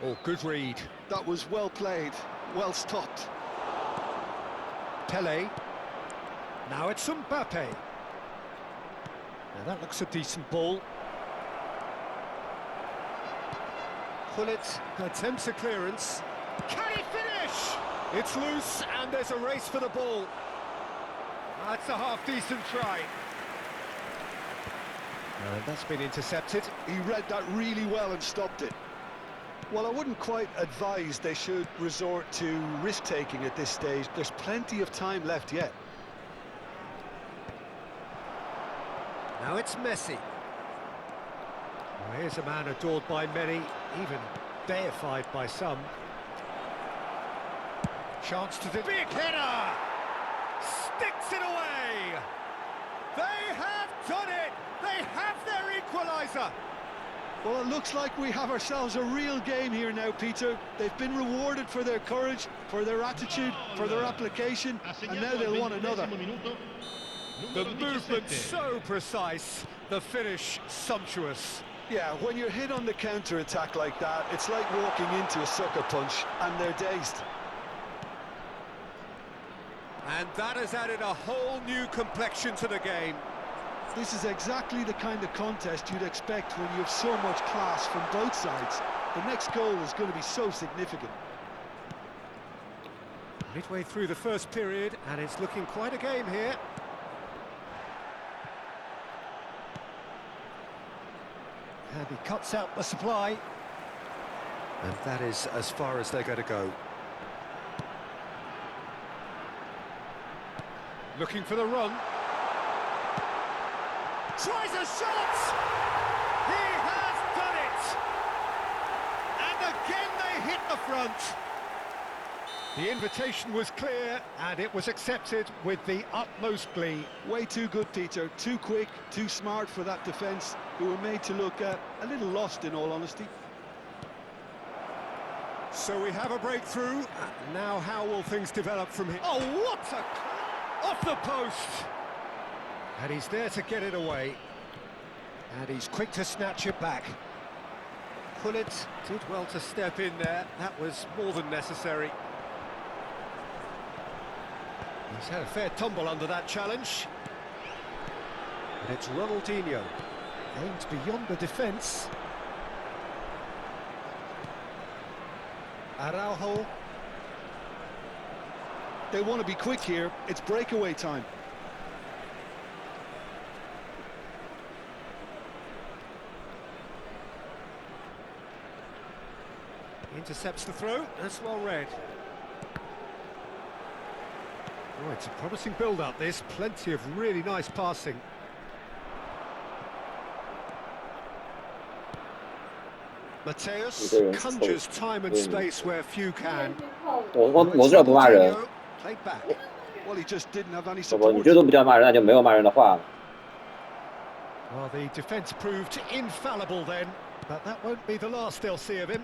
Oh, good read. That was well played, well stopped. Pele. Now it's Mbappe. Now that looks a decent ball. Gullit attempts a clearance. Can he finish? It's loose and there's a race for the ball. That's a half-decent try. And that's been intercepted. He read that really well and stopped it. Well, I wouldn't quite advise they should resort to risk-taking at this stage. There's plenty of time left yet. Now it's Messi. Well, here's a man adored by many, even deified by some. Chance to the big header! Sticks it away! They have done it! They have their equaliser! Well, it looks like we have ourselves a real game here now, Peter. They've been rewarded for their courage, for their attitude, for their application, and now they'll want another. The movement so precise, the finish sumptuous. Yeah, when you're hit on the counter-attack like that, it's like walking into a sucker punch, and they're dazed. And that has added a whole new complexion to the game. This is exactly the kind of contest you'd expect when you have so much class from both sides. The next goal is going to be so significant. Midway through the first period, and it's looking quite a game here. And he cuts out the supply. And that is as far as they're going to go. Looking for the run. Tries a shot! He has done it! And again they hit the front. The invitation was clear, and it was accepted with the utmost glee. Way too good, Peter. Too quick, too smart for that defence, who were made to look a little lost, in all honesty. So we have a breakthrough. Now how will things develop from here? Oh, what a... off the post! And he's there to get it away. And he's quick to snatch it back. Gullit did well to step in there. That was more than necessary. He's had a fair tumble under that challenge. And it's Ronaldinho. Aimed beyond the defence. Araujo. They want to be quick here. It's breakaway time. Intercepts the throw. That's well read. Oh, it's a promising build-up, this. Plenty of really nice passing. Mateus conjures time and space where few can. 我这不骂人。 Played back. Well, he just didn't have any 你 support. 这都不叫骂人，那就没有骂人的话。 Well, the defence proved infallible then, but that won't be the last they'll see of him.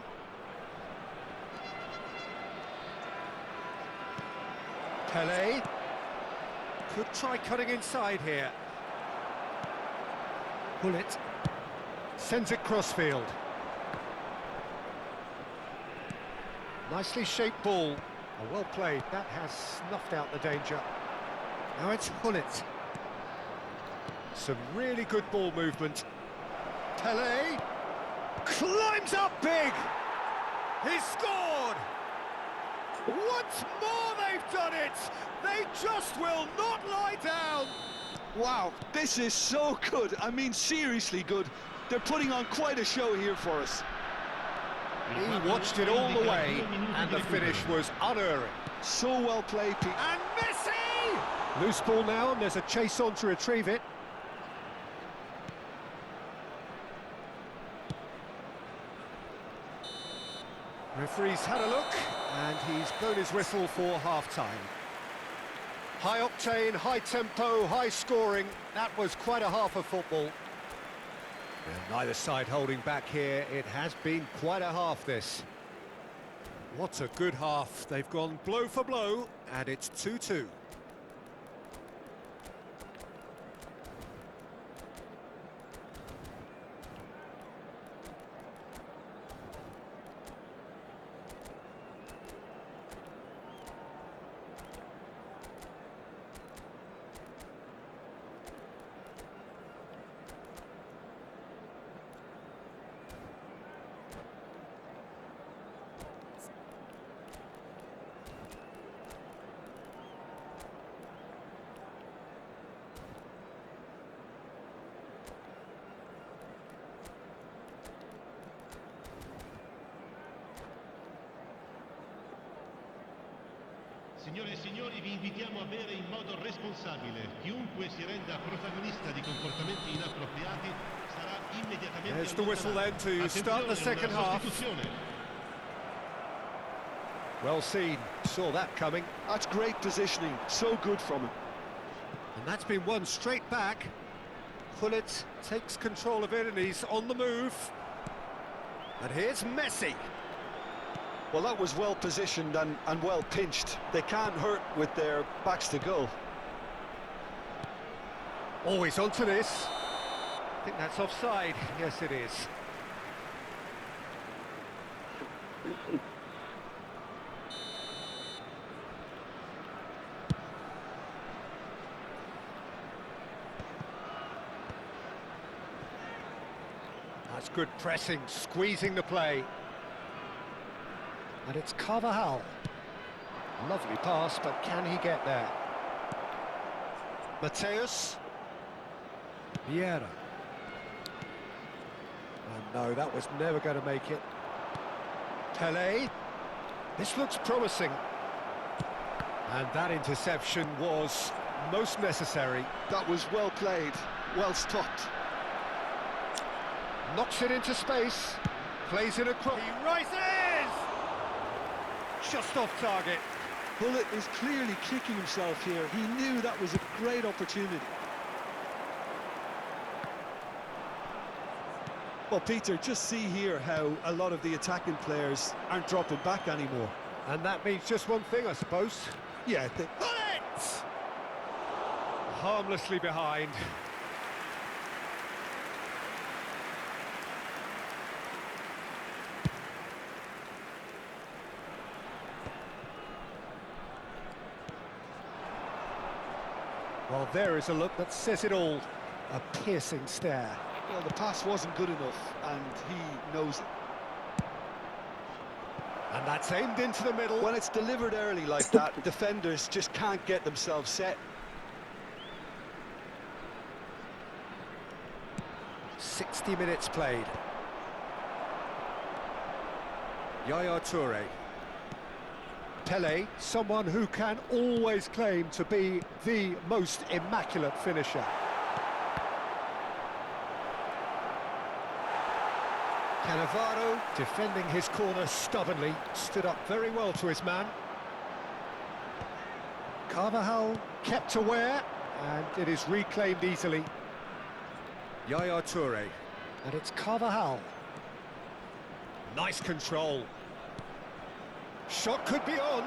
Pele could try cutting inside here. Gullit sends it crossfield. Nicely shaped ball. Oh, well played. That has snuffed out the danger. Now it's Gullit. Some really good ball movement. Pele climbs up big. He's scored. Once more they've done it! They just will not lie down! Wow, this is so good. I mean, seriously good. They're putting on quite a show here for us. He watched it all the way, and the finish was unerring. So well played, Pete. And Messi! Loose ball now, and there's a chase on to retrieve it. Referee's had a look, and he's blown his whistle for half-time. High octane, high tempo, high scoring. That was quite a half of football. And neither side holding back here. It has been quite a half, this. What a good half. They've gone blow for blow, and it's 2-2. Signore e signori, vi invitiamo a bere in modo responsabile. Chiunque si renda protagonista di comportamenti inappropriati sarà immediatamente There's the whistle then to start the second half. Well seen, saw that coming. That's great positioning, so good from him. And that's been won straight back. Gullit takes control of it and he's on the move. And here's Messi. Well, that was well positioned and well pinched. They can't hurt with their backs to goal. Always onto this. I think that's offside. Yes, it is. That's good pressing, squeezing the play. And it's Carvajal. Lovely pass, but can he get there? Mateus. Vieira. And no, that was never going to make it. Pelé. This looks promising. And that interception was most necessary. That was well played, well stopped. Knocks it into space. Plays it across. He rises! Just off target. Gullit is clearly kicking himself here. He knew that was a great opportunity. Well, Peter, just see here how a lot of the attacking players aren't dropping back anymore. And that means just one thing, I suppose. Yeah, Gullit! Harmlessly behind. Well, there is a look that says it all. A piercing stare. well, the pass wasn't good enough, and he knows it. And that's aimed into the middle. When it's delivered early like that, defenders just can't get themselves set. 60 minutes played. Yaya Toure. Pelé, someone who can always claim to be the most immaculate finisher. Cannavaro, defending his corner stubbornly, stood up very well to his man. Carvajal kept aware, and it is reclaimed easily. Yaya Toure, and it's Carvajal. Nice control. Shot could be on.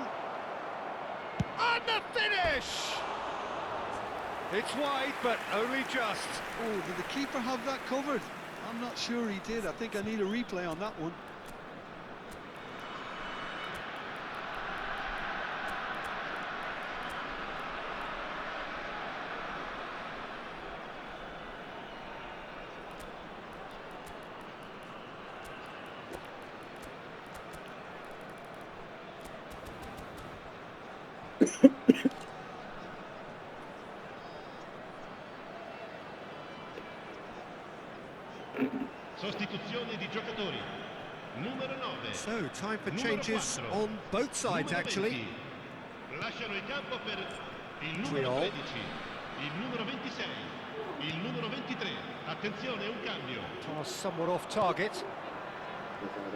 And the finish! It's wide, but only just. Oh, did the keeper have that covered? I'm not sure he did. I think I need a replay on that one. Sostituzione di giocatori. Numero 9. So, time for Numero changes 4. on both sides, Numero actually. 20. Lasciano il campo per il numero Triol. 13, il numero 26, il numero 23. Attenzione, un cambio. Pass somewhat off target.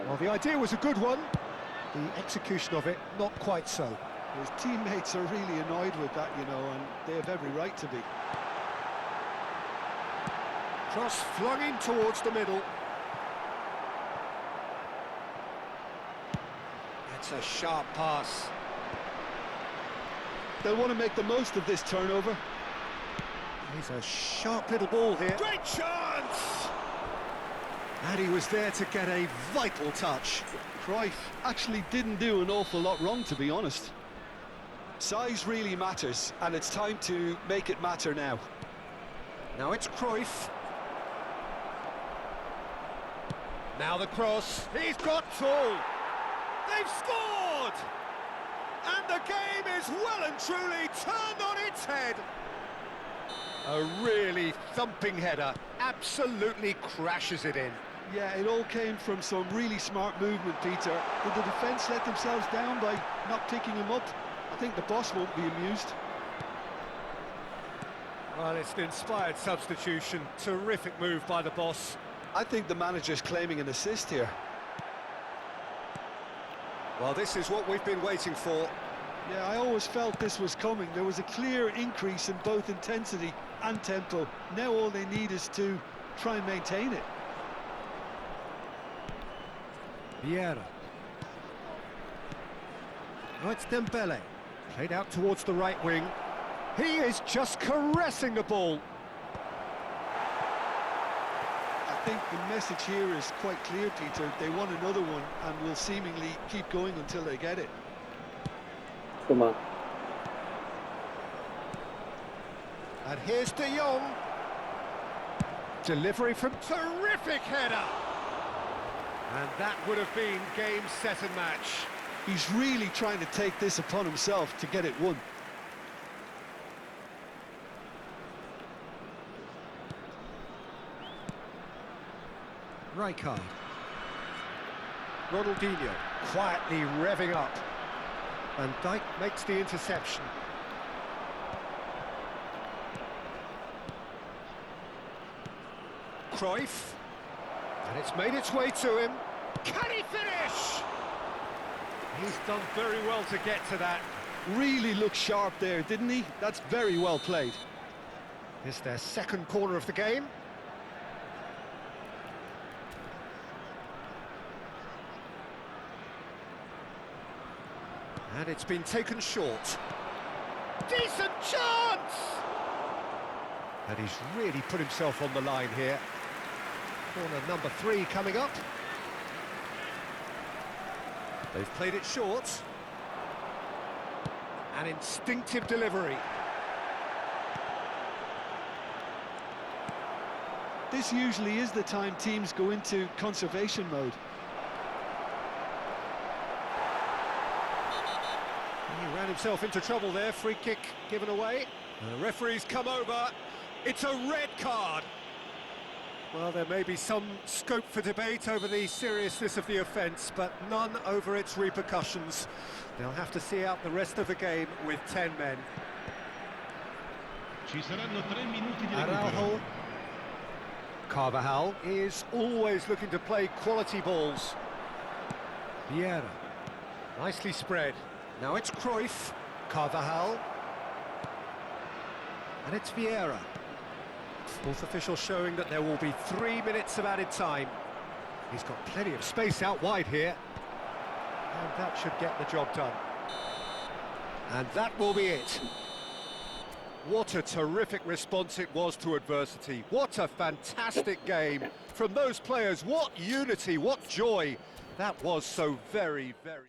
Well, the idea was a good one. The execution of it, not quite so. His teammates are really annoyed with that, you know, and they have every right to be. Cross flung in towards the middle. That's a sharp pass. They'll want to make the most of this turnover. He's a sharp little ball here. Great chance! And he was there to get a vital touch. Cruyff actually didn't do an awful lot wrong, to be honest. Size really matters, and it's time to make it matter now. Now it's Cruyff. Now the cross. He's got two. They've scored! And the game is well and truly turned on its head. A really thumping header. Absolutely crashes it in. Yeah, it all came from some really smart movement, Peter. Did the defence let themselves down by not picking him up? I think the boss won't be amused. Well, it's an inspired substitution. Terrific move by the boss. I think the manager's claiming an assist here. Well, this is what we've been waiting for. Yeah, I always felt this was coming. There was a clear increase in both intensity and tempo. Now all they need is to try and maintain it. Vieira. Oh, it's Dembele. Played out towards the right wing. He is just caressing the ball. I think the message here is quite clear, Peter. They want another one and will seemingly keep going until they get it. 是吗？ And here's De Jong. Delivery from terrific header. And that would have been game, set and match. He's really trying to take this upon himself to get it won. Rijkaard. Ronaldinho quietly revving up. Van Dijk makes the interception. Cruyff. And it's made its way to him. Can he finish? He's done very well to get to that. Really looked sharp there, didn't he? That's very well played. It's their second corner of the game. And it's been taken short. Decent chance! And he's really put himself on the line here. Corner number 3 coming up. They've played it short. An instinctive delivery. This usually is the time teams go into conservation mode. He ran himself into trouble there, free kick given away. The referee's come over, it's a red card. Well, there may be some scope for debate over the seriousness of the offence, but none over its repercussions. They'll have to see out the rest of the game with 10 men. Ci saranno 3 minuti di Araujo. recupero. Carvajal is always looking to play quality balls. Vieira, nicely spread. Now it's Cruyff, Carvajal, and it's Vieira. Fourth official showing that there will be 3 minutes of added time. He's got plenty of space out wide here, and that should get the job done. And that will be it. What a terrific response it was to adversity. What a fantastic game from those players. What unity, what joy. That was so very, very...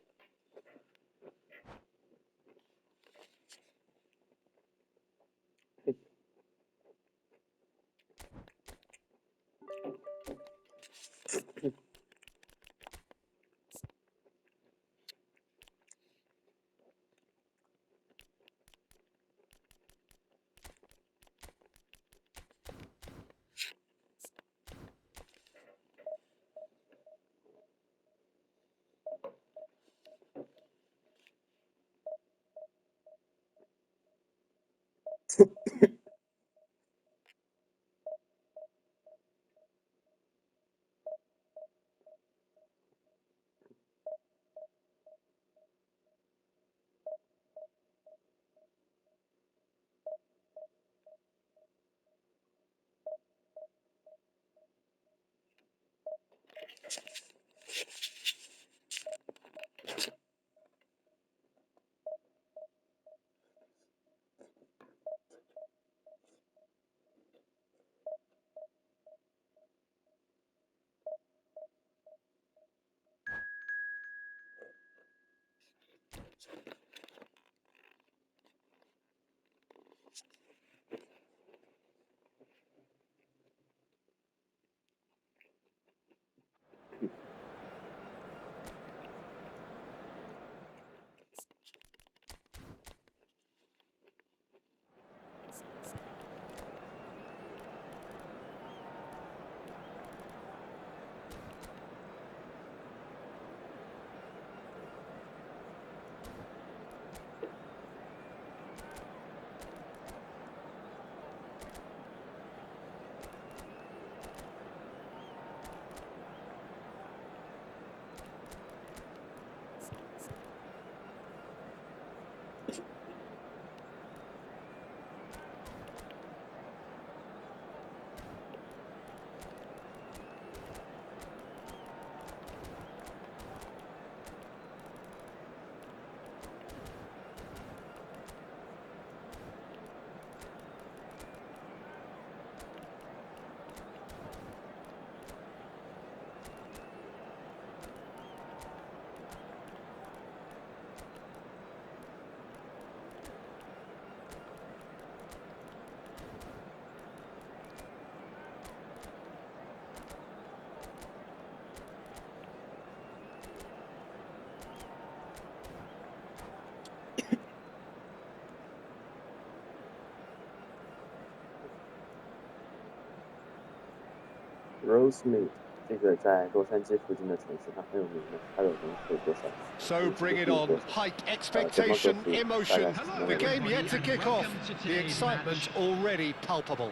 Rosemead，这个在洛杉矶附近的城市，它很有名的，它有能水多少？ So bring it on. Height, expectation, emotion. The game yet to kick off. The excitement already palpable.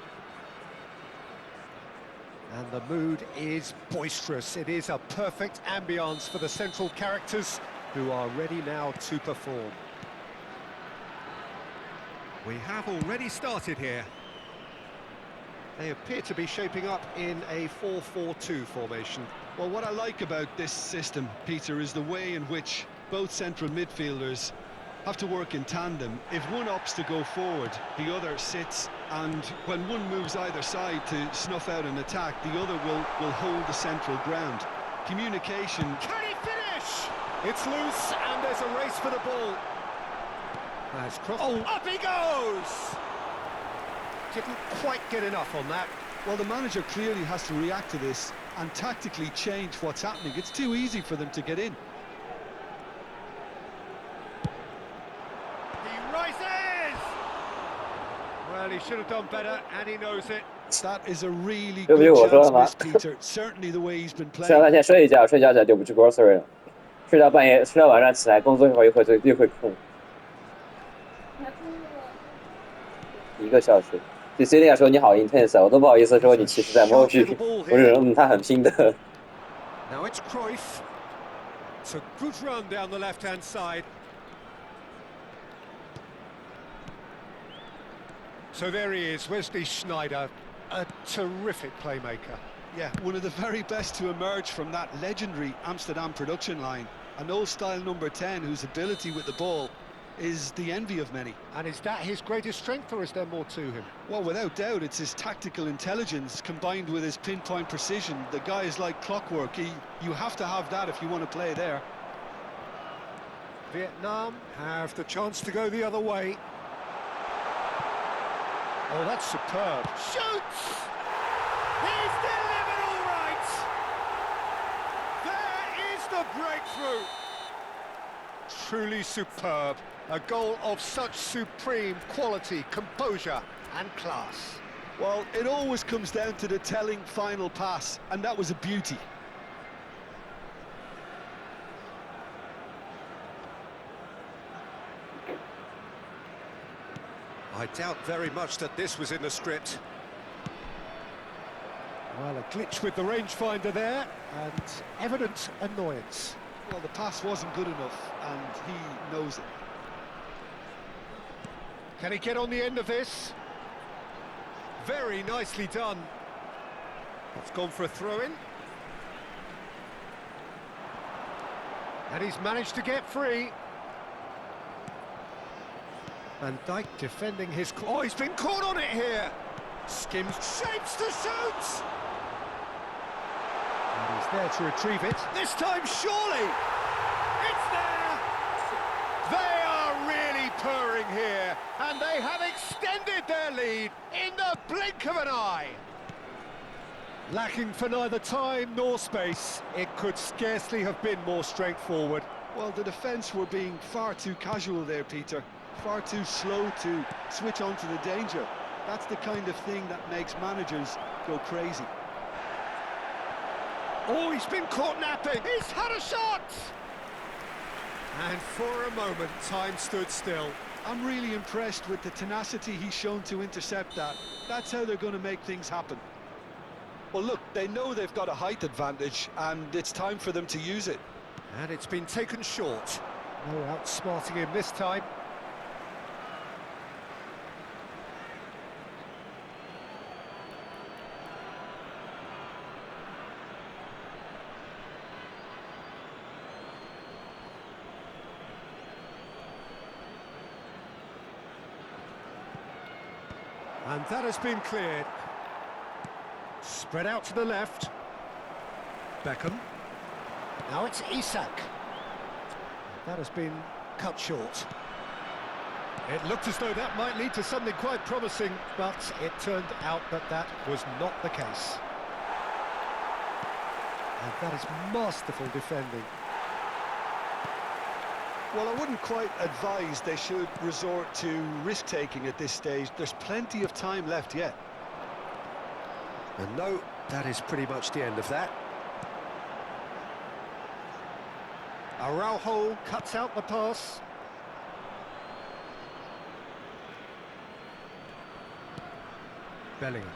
And the mood is boisterous. It is a perfect ambience for the central characters who are ready now to perform. We have already started here. They appear to be shaping up in a 4-4-2 formation. Well, what I like about this system, Peter, is the way in which both central midfielders have to work in tandem. If one opts to go forward, the other sits, and when one moves either side to snuff out an attack, the other will hold the central ground. Communication. Can he finish? It's loose, and there's a race for the ball. Nice cross. Oh, up he goes! Didn't quite get enough on that. Well, the manager clearly has to react to this and tactically change what's happening. It's too easy for them to get in. He rises! Well, he should have done better, and he knows it. That is a really 对不起， good 我说了 chance 吗？ miss, Peter. Certainly the way he's been 吃完 playing. 饭先睡一觉，睡觉起来就不去 grocery 了，睡到半夜，睡到晚上起来工作一会儿又会困。1个小时。对 C 利亚说你好 intense， 我都不好意思说你其实在摸鱼，我只能他很拼的。Now it's Cruyff. It's a good run down the left-hand side. So there he is, Wesley Sneijder, a terrific playmaker. Yeah, one of the very best to emerge from that legendary Amsterdam production line. An old-style number 10 whose ability with the ball is the envy of many. And is that his greatest strength, or is there more to him? Well, without doubt, it's his tactical intelligence combined with his pinpoint precision. The guy is like clockwork. You have to have that if you want to play there. Vietnam have the chance to go the other way. Oh, that's superb. Shoots! He's delivered all right! There is the breakthrough! Truly superb. A goal of such supreme quality, composure and class. Well, it always comes down to the telling final pass, and that was a beauty. I doubt very much that this was in the script. Well, a glitch with the rangefinder there, and evident annoyance. Well, the pass wasn't good enough, and he knows it. Can he get on the end of this? Very nicely done. It's gone for a throw-in. And he's managed to get free. Van Dijk defending his... Oh, he's been caught on it here! Skims, shapes to shoot! And he's there to retrieve it. This time, surely! It's there! They are really purring here, and they have extended their lead in the blink of an eye. Lacking for neither time nor space, it could scarcely have been more straightforward. Well, the defence were being far too casual there, Peter. Far too slow to switch on to the danger. That's the kind of thing that makes managers go crazy. Oh, he's been caught napping. He's had a shot! And for a moment, time stood still. I'm really impressed with the tenacity he's shown to intercept that. That's how they're going to make things happen. Well, look, they know they've got a height advantage, and it's time for them to use it. And it's been taken short. No outsmarting him this time. And that has been cleared. Spread out to the left. Beckham. Now it's Isak. That has been cut short. It looked as though that might lead to something quite promising, but it turned out that that was not the case. And that is masterful defending. Well, I wouldn't quite advise they should resort to risk-taking at this stage. There's plenty of time left yet. And no That is pretty much the end of that. Araujo cuts out the pass. Bellingham.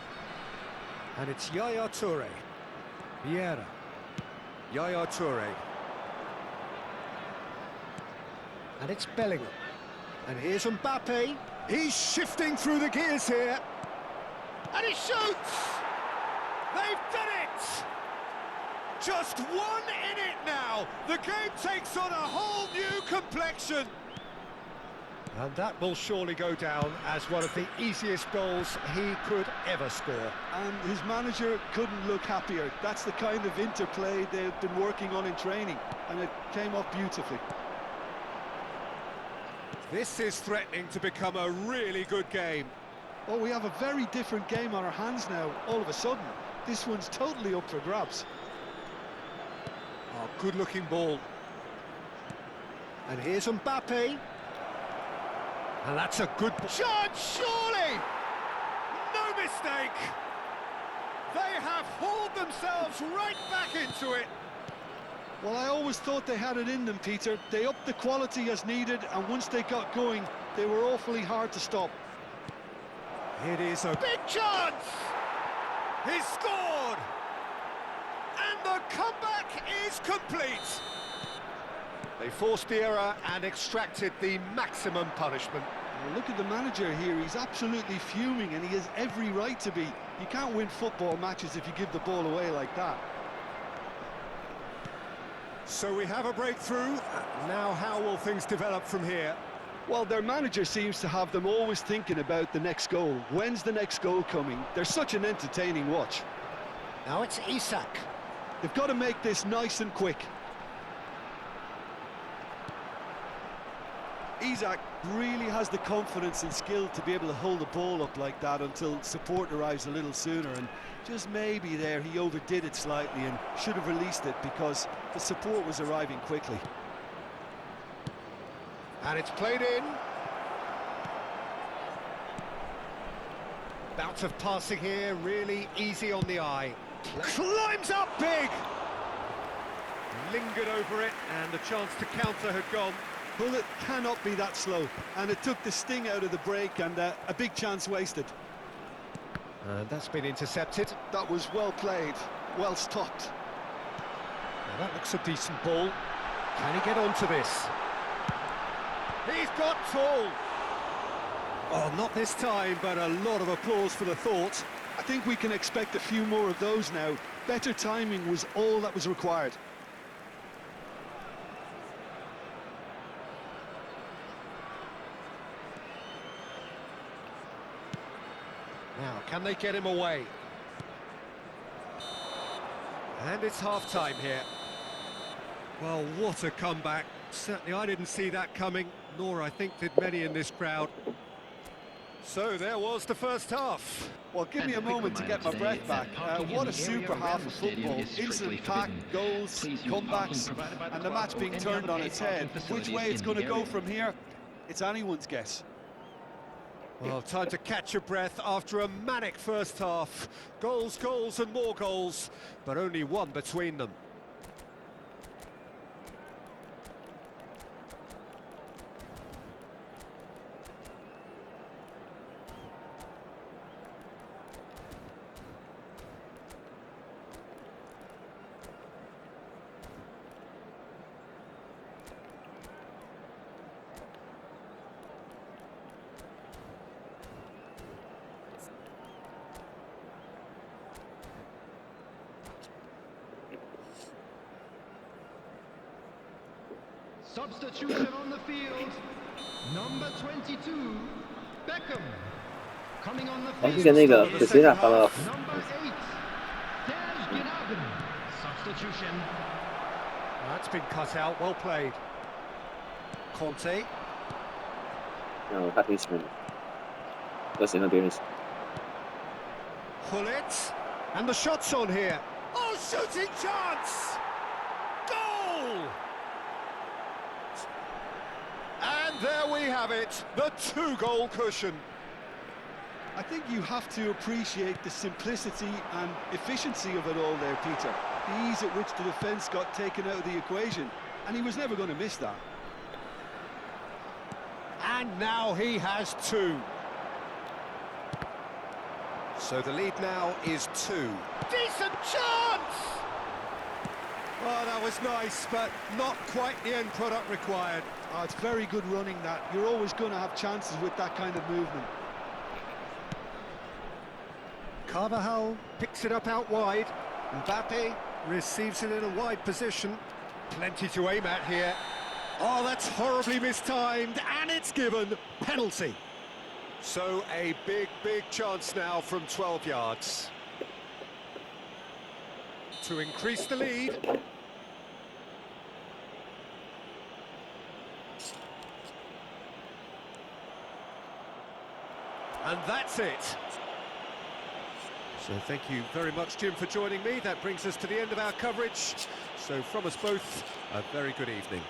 And it's Yaya Toure. Vieira. Yaya Toure. And it's Bellingham. And here's Mbappe. He's shifting through the gears here. And he shoots! They've done it! Just one in it now. The game takes on a whole new complexion. And that will surely go down as one of the easiest goals he could ever score. And his manager couldn't look happier. That's the kind of interplay they've been working on in training, and it came off beautifully. This is threatening to become a really good game. Oh, we have a very different game on our hands now, all of a sudden. This one's totally up for grabs. Oh, good-looking ball. And here's Mbappe. And that's a good chance, surely! No mistake! They have hauled themselves right back into it. Well, I always thought they had it in them, Peter. They upped the quality as needed, and once they got going, they were awfully hard to stop. It is a big chance! He's scored! And the comeback is complete! They forced the error and extracted the maximum punishment. Well, look at the manager here. He's absolutely fuming, and he has every right to be. You can't win football matches if you give the ball away like that. So we have a breakthrough. Now how will things develop from here? Well, their manager seems to have them always thinking about the next goal. When's the next goal coming? They're such an entertaining watch. Now it's Isak. They've got to make this nice and quick. Isak really has the confidence and skill to be able to hold the ball up like that until support arrives a little sooner, and just maybe there he overdid it slightly and should have released it because the support was arriving quickly. And it's played in. Bout of passing here, really easy on the eye. Climbs up big! Lingered over it, and the chance to counter had gone. Bullet cannot be that slow, and it took the sting out of the break, and a big chance wasted. And that's been intercepted. That was well played, well stopped. Now that looks a decent ball. Can he get onto this? He's got tall. Oh, not this time, but a lot of applause for the thought. I think we can expect a few more of those now. Better timing was all that was required. Now, can they get him away? And it's half-time here. Well, what a comeback. Certainly I didn't see that coming, nor I think did many in this crowd. So there was the first half. Well, give me a moment to get my breath back. What a super half of football. Instant pack, goals, comebacks, and the match being turned on its head. Which way it's going to go from here, it's anyone's guess. Well, time to catch your breath after a manic first half. Goals, goals and more goals, but only one between them. Substitution on the field. Number 22, Beckham. Coming on the 我之 field. 前那个水水上看到 Number 8, Serge Gnabry. Substitution. That's been cut out, well played. Conte. 他挺喜欢的，我喜欢别人。 Hullet. And the shot's on here. Oh, shooting chance! Goal! And there we have it, the two-goal cushion. I think you have to appreciate the simplicity and efficiency of it all there, Peter. The ease at which the defence got taken out of the equation, and he was never going to miss that. And now he has 2. So the lead now is 2. Decent chance! Oh, that was nice, but not quite the end product required. Oh, it's very good running that. You're always going to have chances with that kind of movement. Carvajal picks it up out wide. Mbappe receives it in a wide position. Plenty to aim at here. Oh, that's horribly mistimed, and it's given. Penalty. So a big chance now from 12 yards. To increase the lead. And that's it. So thank you very much, Jim, for joining me. That brings us to the end of our coverage. So from us both, a very good evening.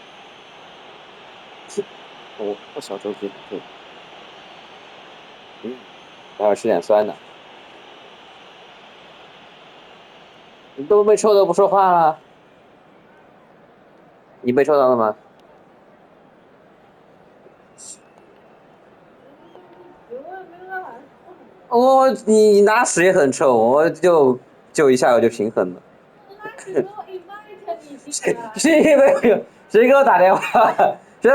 我小周期对，待会儿吃点酸的。你都被抽的不说话了，你被抽到了吗？你拿屎也很臭，我就一下我就平衡了。谁给我打电话？说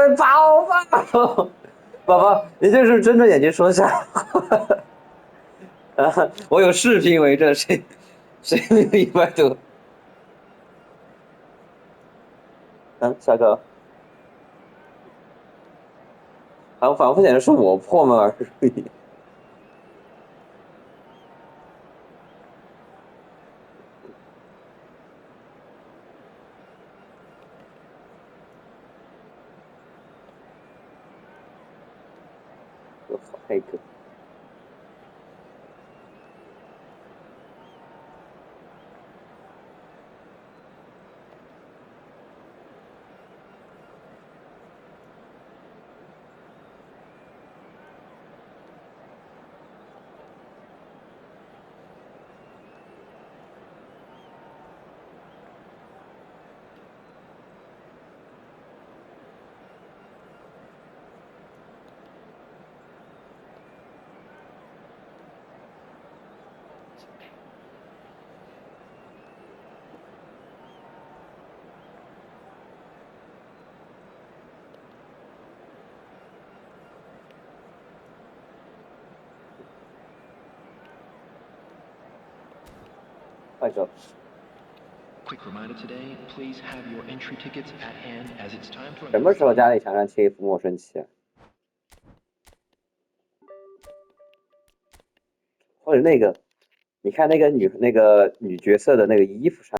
宝宝，你就是睁着眼睛说瞎话。啊，我有视频为证，谁没有100多？小狗，反复显示是我破门而入。有好黑哥。快走！ Quick reminder today, please have your entry tickets at hand as it's time to 什么时候家里墙上贴一幅莫生气啊？或者那个，你看那个女角色的那个衣服上。